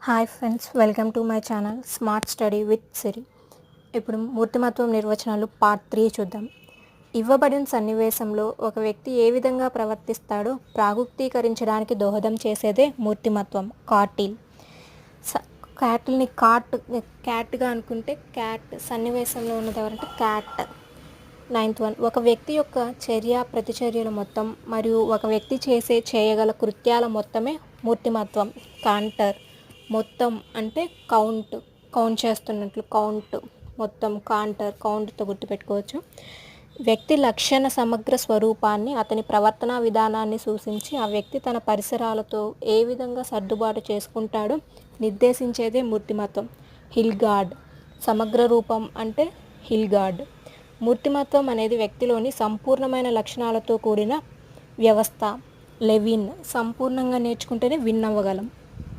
Hi friends, welcome to my channel smart study with Siri. ఇప్పుడు మూర్తిమత్వం నిర్వచనాలు పార్ట్ 3 చూద్దాం. ఇవ్వబడిన సన్నివేశంలో ఒక వ్యక్తి ఏ విధంగా ప్రవర్తిస్తాడో ప్రాగుక్తీకరించడానికి దోహదం చేసేదే మూర్తిమత్వం. కార్టిల్ క్యాటిల్ని క్యాట్గా అనుకుంటే క్యాట్ సన్నివేశంలో ఉన్నది ఎవరంటే క్యాట్. 9th వన్, ఒక వ్యక్తి యొక్క చర్య ప్రతిచర్యల మొత్తం మరియు ఒక వ్యక్తి చేయగల కృత్యాల మొత్తమే మూర్తిమత్వం. కాంటర్ మొత్తం అంటే కౌంట్ చేస్తున్నట్లు, మొత్తం కౌంట్తో గుర్తుపెట్టుకోవచ్చు. వ్యక్తి లక్షణ సమగ్ర స్వరూపాన్ని, అతని ప్రవర్తనా విధానాన్ని సూచించి ఆ వ్యక్తి తన పరిసరాలతో ఏ విధంగా సర్దుబాటు చేసుకుంటాడో నిర్దేశించేదే మూర్తిమత్వం. హిల్గార్డ్ సమగ్ర రూపం అంటే హిల్గార్డ్. మూర్తిమత్వం అనేది వ్యక్తిలోని సంపూర్ణమైన లక్షణాలతో కూడిన వ్యవస్థ. లెవిన్ సంపూర్ణంగా నేర్చుకుంటేనే విన్ అవ్వగలం.